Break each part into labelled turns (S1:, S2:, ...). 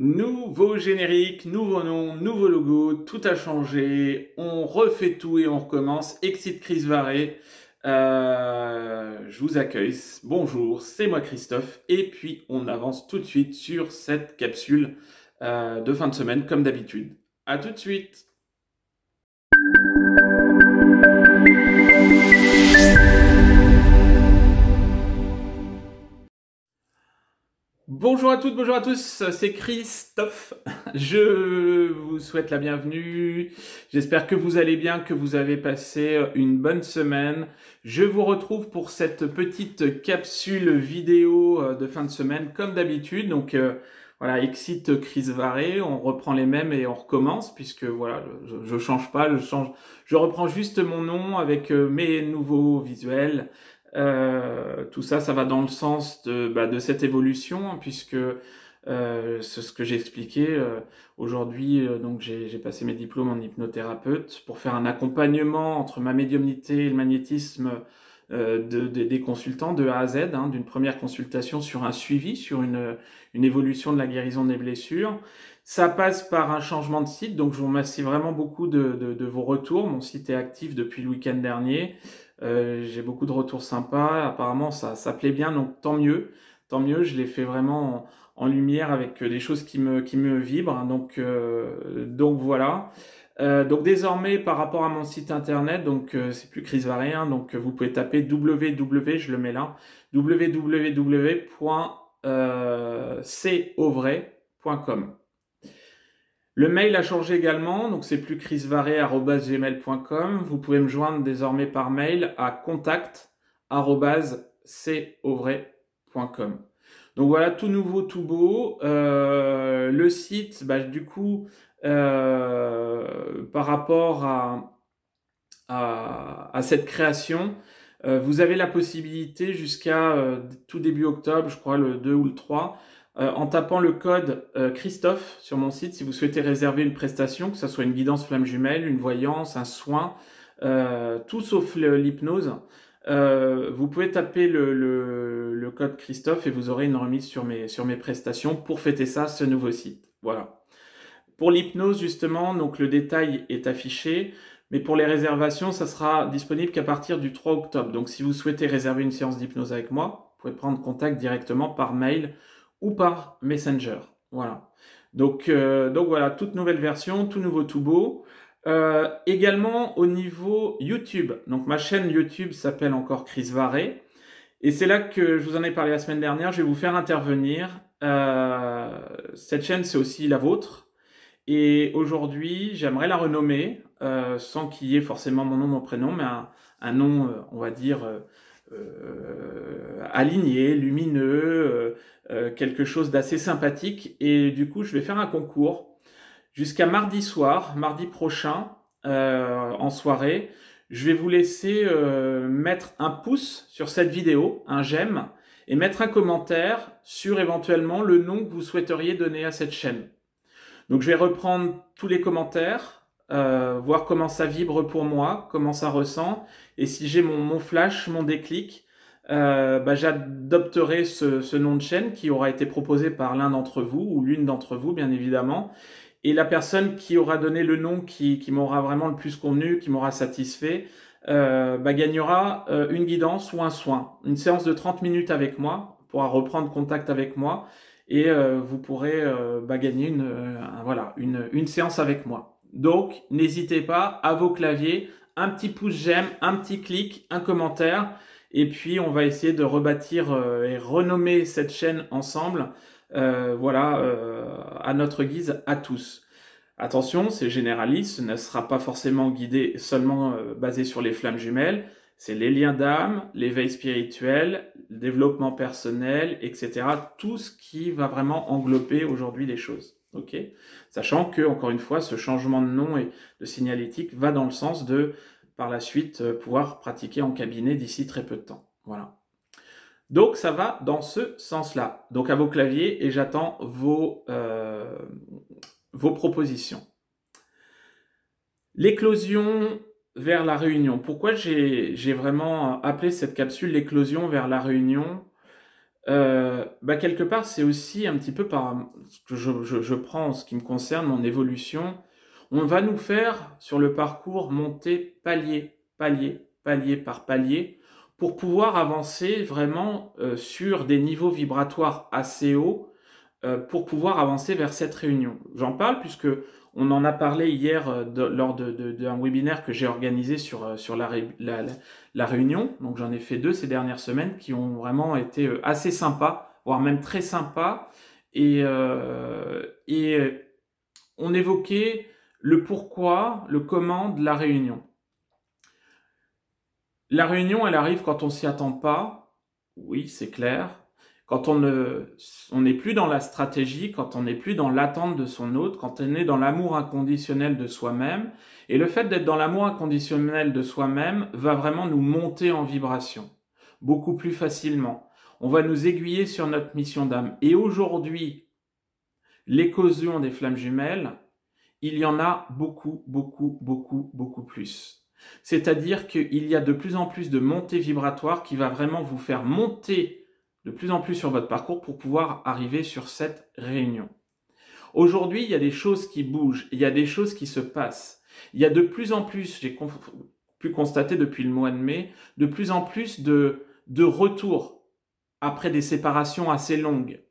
S1: Nouveau générique, nouveau nom, nouveau logo, tout a changé, on refait tout et on recommence. Exit Chris Varé, je vous accueille, bonjour, c'est moi Christophe, et puis on avance tout de suite sur cette capsule de fin de semaine comme d'habitude. À tout de suite. Bonjour à toutes, bonjour à tous, c'est Christophe. Je vous souhaite la bienvenue. J'espère que vous allez bien, que vous avez passé une bonne semaine. Je vous retrouve pour cette petite capsule vidéo de fin de semaine comme d'habitude. Donc voilà, Exit Chris Varé, on reprend les mêmes et on recommence puisque voilà, je change pas, je reprends juste mon nom avec mes nouveaux visuels. Tout ça, ça va dans le sens de cette évolution, hein, puisque c'est ce que j'ai expliqué. Aujourd'hui, donc j'ai passé mes diplômes en hypnothérapeute pour faire un accompagnement entre ma médiumnité et le magnétisme des consultants de A à Z, hein, d'une première consultation sur un suivi, sur une évolution de la guérison des blessures. Ça passe par un changement de site, donc je vous remercie vraiment beaucoup de vos retours. Mon site est actif depuis le week-end dernier. J'ai beaucoup de retours sympas. Apparemment, ça plaît bien, donc tant mieux. Tant mieux, je l'ai fait vraiment en lumière avec des choses qui me vibrent. Donc voilà. Donc désormais, par rapport à mon site internet, donc c'est plus Chris Varé, hein, donc vous pouvez taper www, je le mets là, www.cauvray.com. Le mail a changé également, donc c'est plus chrisvaré@gmail.com. Vous pouvez me joindre désormais par mail à contact@cauvray.com. Donc voilà, tout nouveau, tout beau. Le site, du coup, par rapport à cette création, vous avez la possibilité jusqu'à tout début octobre, je crois le 2 ou le 3, en tapant le code Christophe sur mon site, si vous souhaitez réserver une prestation, que ce soit une guidance flamme jumelle, une voyance, un soin, tout sauf l'hypnose, vous pouvez taper le code Christophe et vous aurez une remise sur mes prestations pour fêter ça, ce nouveau site. Voilà. Pour l'hypnose, justement, donc le détail est affiché, mais pour les réservations, ça sera disponible qu'à partir du 3 octobre. Donc si vous souhaitez réserver une séance d'hypnose avec moi, vous pouvez prendre contact directement par mail ou par Messenger. Voilà. Donc voilà, toute nouvelle version, tout nouveau, tout beau. Également au niveau YouTube. Donc ma chaîne YouTube s'appelle encore Chris Varé. Et c'est là que je vous en ai parlé la semaine dernière. Je vais vous faire intervenir. Cette chaîne, c'est aussi la vôtre. Et aujourd'hui, j'aimerais la renommer, sans qu'il y ait forcément mon nom, mon prénom, mais un nom, on va dire, aligné, lumineux, quelque chose d'assez sympathique. Et du coup, je vais faire un concours jusqu'à mardi soir, mardi prochain, en soirée. Je vais vous laisser mettre un pouce sur cette vidéo, un j'aime, et mettre un commentaire sur éventuellement le nom que vous souhaiteriez donner à cette chaîne. Donc je vais reprendre tous les commentaires, voir comment ça vibre pour moi, comment ça ressent, et si j'ai mon flash, mon déclic, j'adopterai ce nom de chaîne qui aura été proposé par l'un d'entre vous, ou l'une d'entre vous bien évidemment, et la personne qui aura donné le nom qui m'aura vraiment le plus convenu, qui m'aura satisfait, gagnera une guidance ou un soin, une séance de 30 minutes avec moi, pourra reprendre contact avec moi, et vous pourrez gagner une séance avec moi. Donc, n'hésitez pas, à vos claviers, un petit pouce j'aime, un petit clic, un commentaire, et puis on va essayer de rebâtir et renommer cette chaîne ensemble, à notre guise à tous. Attention, c'est généraliste, ce ne sera pas forcément guidé seulement basé sur les flammes jumelles. C'est les liens d'âme, l'éveil spirituel, le développement personnel, etc. Tout ce qui va vraiment englober aujourd'hui les choses. Ok ? Sachant que, encore une fois, ce changement de nom et de signalétique va dans le sens de, par la suite, pouvoir pratiquer en cabinet d'ici très peu de temps. Voilà. Donc, ça va dans ce sens-là. Donc, à vos claviers, et j'attends vos propositions. L'éclosion vers la réunion. Pourquoi j'ai vraiment appelé cette capsule l'éclosion vers la réunion? quelque part, c'est aussi un petit peu par ce que je prends en ce qui me concerne, mon évolution. On va nous faire, sur le parcours, monter palier, palier, palier par palier, pour pouvoir avancer vraiment sur des niveaux vibratoires assez hauts, pour pouvoir avancer vers cette réunion. J'en parle puisque on en a parlé hier lors d'un webinaire que j'ai organisé sur la réunion. Donc j'en ai fait 2 ces dernières semaines qui ont vraiment été assez sympas, voire même très sympas. Et on évoquait le pourquoi, le comment de la réunion. La réunion, elle arrive quand on s'y attend pas. Oui, c'est clair. Quand on n'est plus dans la stratégie, quand on n'est plus dans l'attente de son autre, quand on est dans l'amour inconditionnel de soi-même. Et le fait d'être dans l'amour inconditionnel de soi-même va vraiment nous monter en vibration. Beaucoup plus facilement. On va nous aiguiller sur notre mission d'âme. Et aujourd'hui, l'éclosion des flammes jumelles, il y en a beaucoup, beaucoup, beaucoup, beaucoup plus. C'est-à-dire qu'il y a de plus en plus de montée vibratoire qui va vraiment vous faire monter de plus en plus sur votre parcours pour pouvoir arriver sur cette réunion. Aujourd'hui, il y a des choses qui bougent, il y a des choses qui se passent. Il y a de plus en plus, j'ai pu constater depuis le mois de mai, de plus en plus de retours après des séparations assez longues.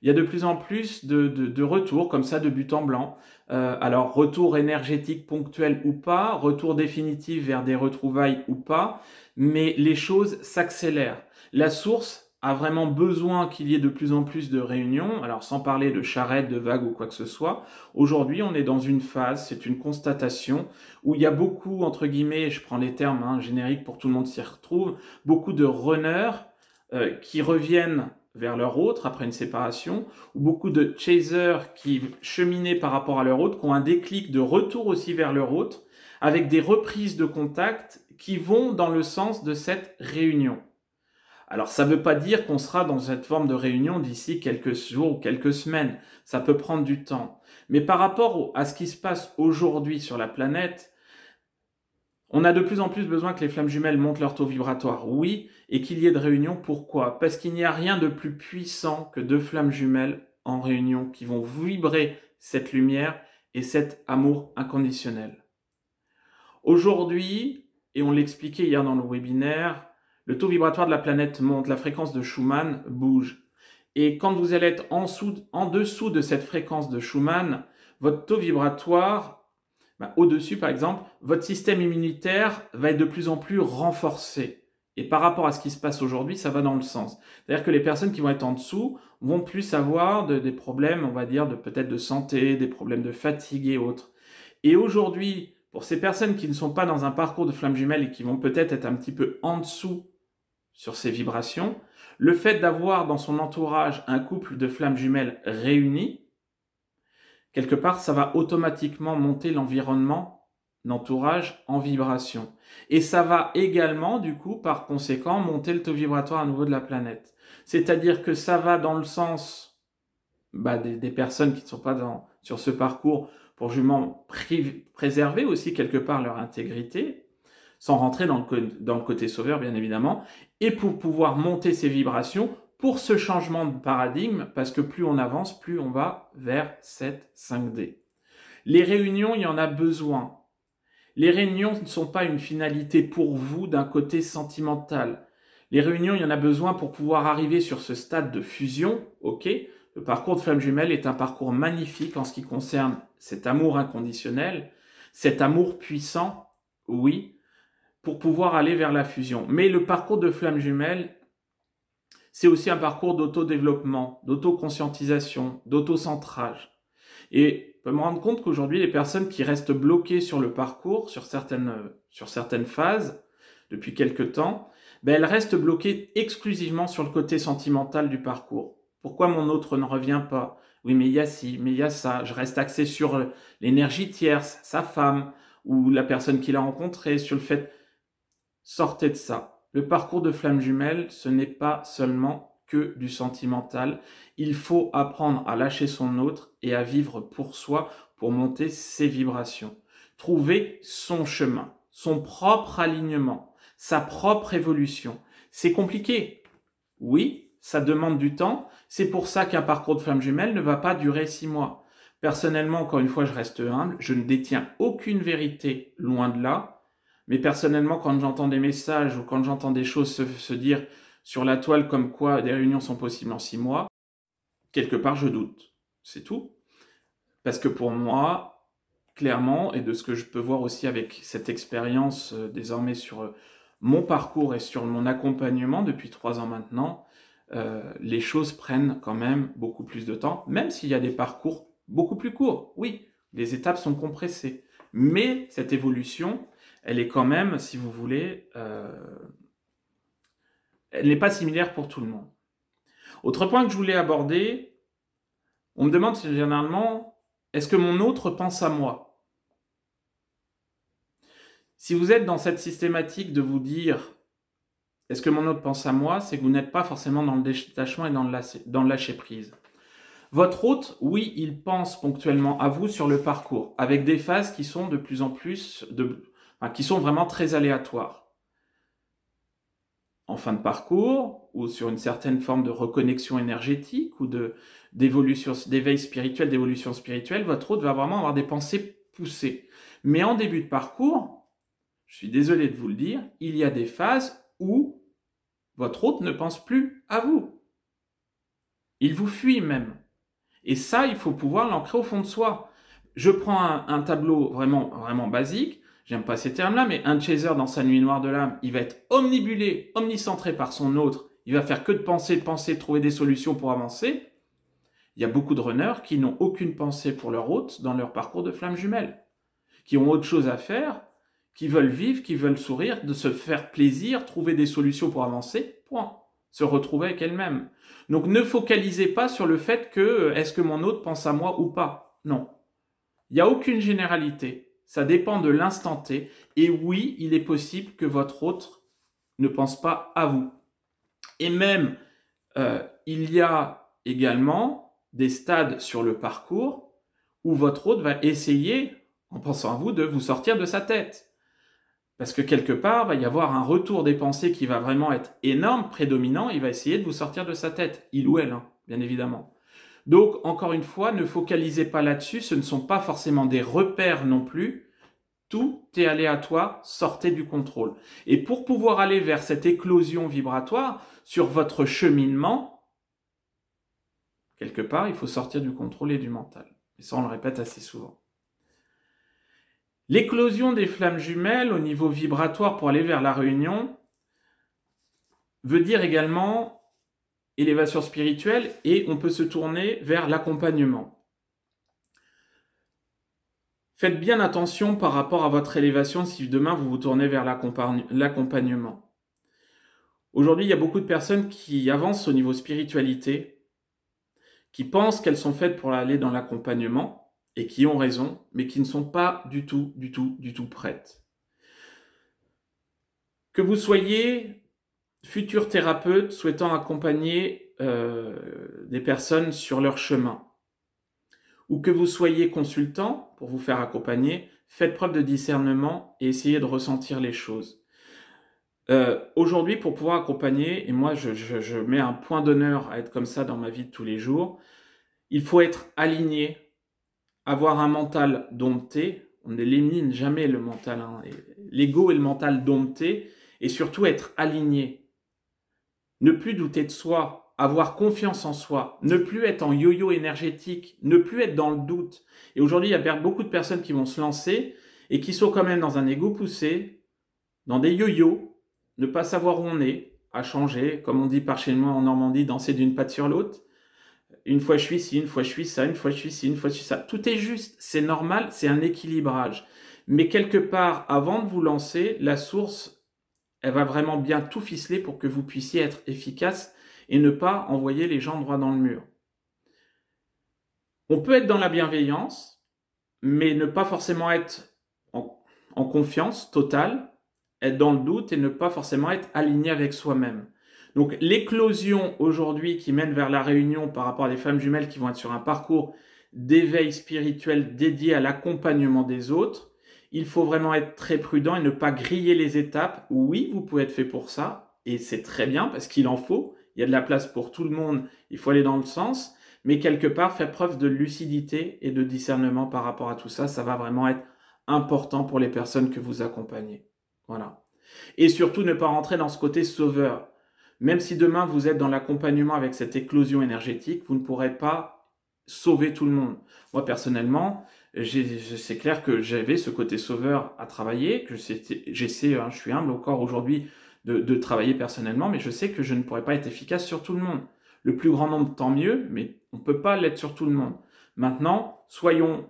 S1: Il y a de plus en plus de retours comme ça de but en blanc. Alors retour énergétique ponctuel ou pas, retour définitif vers des retrouvailles ou pas, mais les choses s'accélèrent. La source a vraiment besoin qu'il y ait de plus en plus de réunions, alors sans parler de charrettes, de vagues ou quoi que ce soit. Aujourd'hui, on est dans une phase, c'est une constatation, où il y a beaucoup, entre guillemets, je prends les termes génériques pour tout le monde s'y retrouve, beaucoup de runners qui reviennent vers leur autre après une séparation, ou beaucoup de chasers qui cheminaient par rapport à leur autre, qui ont un déclic de retour aussi vers leur autre, avec des reprises de contact qui vont dans le sens de cette réunion. Alors ça ne veut pas dire qu'on sera dans cette forme de réunion d'ici quelques jours ou quelques semaines, ça peut prendre du temps. Mais par rapport à ce qui se passe aujourd'hui sur la planète, on a de plus en plus besoin que les flammes jumelles montent leur taux vibratoire, oui, et qu'il y ait de réunions. Pourquoi? Parce qu'il n'y a rien de plus puissant que 2 flammes jumelles en réunion qui vont vibrer cette lumière et cet amour inconditionnel. Aujourd'hui, et on l'expliquait hier dans le webinaire, le taux vibratoire de la planète monte, la fréquence de Schumann bouge. Et quand vous allez être en dessous de cette fréquence de Schumann, votre taux vibratoire, au-dessus, par exemple, votre système immunitaire va être de plus en plus renforcé. Et par rapport à ce qui se passe aujourd'hui, ça va dans le sens. C'est-à-dire que les personnes qui vont être en dessous vont plus avoir des problèmes, on va dire, peut-être de santé, des problèmes de fatigue et autres. Et aujourd'hui, pour ces personnes qui ne sont pas dans un parcours de flammes jumelles et qui vont peut-être être un petit peu en dessous sur ces vibrations, le fait d'avoir dans son entourage un couple de flammes jumelles réunies, quelque part, ça va automatiquement monter l'environnement, l'entourage en vibration. Et ça va également, du coup, par conséquent, monter le taux vibratoire à nouveau de la planète. C'est-à-dire que ça va dans le sens des personnes qui ne sont pas sur ce parcours pour justement préserver aussi quelque part leur intégrité, sans rentrer dans le côté sauveur, bien évidemment, et pour pouvoir monter ces vibrations pour ce changement de paradigme, parce que plus on avance, plus on va vers cette 5D. Les réunions, il y en a besoin. Les réunions ne sont pas une finalité pour vous d'un côté sentimental. Les réunions, il y en a besoin pour pouvoir arriver sur ce stade de fusion, ok ? Le parcours de flamme jumelle est un parcours magnifique en ce qui concerne cet amour inconditionnel, cet amour puissant, oui, pour pouvoir aller vers la fusion. Mais le parcours de flamme jumelle, c'est aussi un parcours d'autodéveloppement, d'autoconscientisation, d'autocentrage. Et je peux me rendre compte qu'aujourd'hui, les personnes qui restent bloquées sur le parcours, sur certaines phases, depuis quelque temps, elles restent bloquées exclusivement sur le côté sentimental du parcours. Pourquoi mon autre ne revient pas? Oui, mais il y a ci, mais il y a ça. Je reste axé sur l'énergie tierce, sa femme, ou la personne qu'il a rencontrée, sur le fait... Sortez de ça. Le parcours de flamme jumelle, ce n'est pas seulement que du sentimental. Il faut apprendre à lâcher son autre et à vivre pour soi pour monter ses vibrations. Trouver son chemin, son propre alignement, sa propre évolution. C'est compliqué. Oui, ça demande du temps. C'est pour ça qu'un parcours de flamme jumelle ne va pas durer 6 mois. Personnellement, encore une fois, je reste humble, je ne détiens aucune vérité, loin de là. Mais personnellement, quand j'entends des messages ou quand j'entends des choses se dire sur la toile comme quoi des réunions sont possibles en 6 mois, quelque part je doute. C'est tout. Parce que pour moi, clairement, et de ce que je peux voir aussi avec cette expérience désormais sur mon parcours et sur mon accompagnement depuis 3 ans maintenant, les choses prennent quand même beaucoup plus de temps, même s'il y a des parcours beaucoup plus courts. Oui, les étapes sont compressées. Mais cette évolution, elle est quand même, si vous voulez, elle n'est pas similaire pour tout le monde. Autre point que je voulais aborder, on me demande généralement, est-ce que mon autre pense à moi? Si vous êtes dans cette systématique de vous dire, est-ce que mon autre pense à moi, c'est que vous n'êtes pas forcément dans le détachement et dans le lâcher-prise. Votre hôte, oui, il pense ponctuellement à vous sur le parcours, avec des phases qui sont de plus en plus, qui sont vraiment très aléatoires. En fin de parcours, ou sur une certaine forme de reconnexion énergétique, ou d'évolution, d'éveil spirituel, d'évolution spirituelle, votre hôte va vraiment avoir des pensées poussées. Mais en début de parcours, je suis désolé de vous le dire, il y a des phases où votre hôte ne pense plus à vous. Il vous fuit même. Et ça, il faut pouvoir l'ancrer au fond de soi. Je prends un tableau vraiment basique, j'aime pas ces termes-là, mais un chaser dans sa nuit noire de l'âme, il va être omnibulé, omnicentré par son autre, il va faire que de penser, trouver des solutions pour avancer. Il y a beaucoup de runners qui n'ont aucune pensée pour leur hôte dans leur parcours de flamme jumelle, qui ont autre chose à faire, qui veulent vivre, qui veulent sourire, de se faire plaisir, trouver des solutions pour avancer, point. Se retrouver avec elle-même. Donc ne focalisez pas sur le fait que est-ce que mon hôte pense à moi ou pas. Non. Il n'y a aucune généralité. Ça dépend de l'instant T. Et oui, il est possible que votre hôte ne pense pas à vous. Et même, il y a également des stades sur le parcours où votre hôte va essayer, en pensant à vous, de vous sortir de sa tête. Parce que quelque part, il va y avoir un retour des pensées qui va vraiment être énorme, prédominant, il va essayer de vous sortir de sa tête, il ou elle, hein, bien évidemment. Donc, encore une fois, ne focalisez pas là-dessus, ce ne sont pas forcément des repères non plus, tout est aléatoire, sortez du contrôle. Et pour pouvoir aller vers cette éclosion vibratoire, sur votre cheminement, quelque part, il faut sortir du contrôle et du mental. Et ça, on le répète assez souvent. L'éclosion des flammes jumelles au niveau vibratoire pour aller vers la réunion veut dire également élévation spirituelle et on peut se tourner vers l'accompagnement. Faites bien attention par rapport à votre élévation si demain vous vous tournez vers l'accompagnement. Aujourd'hui, il y a beaucoup de personnes qui avancent au niveau spiritualité, qui pensent qu'elles sont faites pour aller dans l'accompagnement, et qui ont raison, mais qui ne sont pas du tout prêtes. Que vous soyez futur thérapeute souhaitant accompagner des personnes sur leur chemin, ou que vous soyez consultant pour vous faire accompagner, faites preuve de discernement et essayez de ressentir les choses. Aujourd'hui, pour pouvoir accompagner, et moi je mets un point d'honneur à être comme ça dans ma vie de tous les jours, il faut être aligné, avoir un mental dompté, on n'élimine jamais le mental, hein, l'ego et le mental dompté, et surtout être aligné. Ne plus douter de soi, avoir confiance en soi, ne plus être en yo-yo énergétique, ne plus être dans le doute. Et aujourd'hui, il y a beaucoup de personnes qui vont se lancer et qui sont quand même dans un ego poussé, dans des yo-yo, ne pas savoir où on est, à changer, comme on dit par chez moi en Normandie, danser d'une patte sur l'autre. Une fois je suis ci, une fois je suis ça, une fois je suis ci, une fois je suis ça. Tout est juste, c'est normal, c'est un équilibrage. Mais quelque part, avant de vous lancer, la source, elle va vraiment bien tout ficeler pour que vous puissiez être efficace et ne pas envoyer les gens droit dans le mur. On peut être dans la bienveillance, mais ne pas forcément être en confiance totale, être dans le doute et ne pas forcément être aligné avec soi-même. Donc l'éclosion aujourd'hui qui mène vers la réunion par rapport à des femmes jumelles qui vont être sur un parcours d'éveil spirituel dédié à l'accompagnement des autres, il faut vraiment être très prudent et ne pas griller les étapes. Oui, vous pouvez être fait pour ça, et c'est très bien parce qu'il en faut. il y a de la place pour tout le monde, il faut aller dans le sens, mais quelque part, faire preuve de lucidité et de discernement par rapport à tout ça, ça va vraiment être important pour les personnes que vous accompagnez. Voilà. Et surtout, ne pas rentrer dans ce côté sauveur. Même si demain, vous êtes dans l'accompagnement avec cette éclosion énergétique, vous ne pourrez pas sauver tout le monde. Moi, personnellement, c'est clair que j'avais ce côté sauveur à travailler, que j'essaie, je suis humble encore aujourd'hui de travailler personnellement, mais je sais que je ne pourrais pas être efficace sur tout le monde. Le plus grand nombre, tant mieux, mais on ne peut pas l'être sur tout le monde. Maintenant, soyons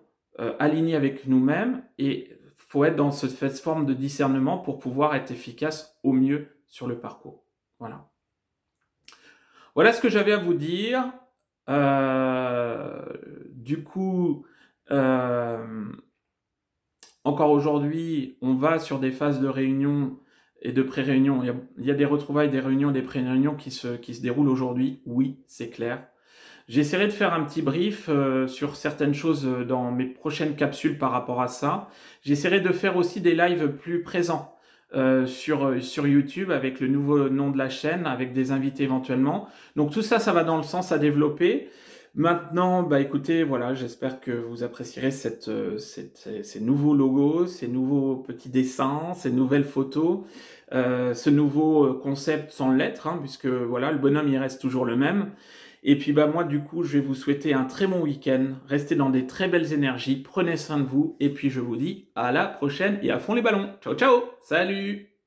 S1: alignés avec nous-mêmes et faut être dans cette forme de discernement pour pouvoir être efficace au mieux sur le parcours. Voilà. Voilà ce que j'avais à vous dire. Du coup, encore aujourd'hui, on va sur des phases de réunion et de pré-réunion. Il y a des retrouvailles, des réunions, des pré-réunions qui se déroulent aujourd'hui. Oui, c'est clair. J'essaierai de faire un petit brief sur certaines choses dans mes prochaines capsules par rapport à ça. J'essaierai de faire aussi des lives plus présents sur YouTube avec le nouveau nom de la chaîne, avec des invités éventuellement. Donc tout ça, ça va dans le sens à développer. Maintenant, bah écoutez, voilà, j'espère que vous apprécierez ces nouveaux logos, ces nouveaux petits dessins, ces nouvelles photos, ce nouveau concept sans lettres, hein, puisque voilà, le bonhomme il reste toujours le même. Et puis bah moi du coup, je vais vous souhaiter un très bon week-end, restez dans des très belles énergies, prenez soin de vous, et puis je vous dis à la prochaine et à fond les ballons. Ciao ciao, salut!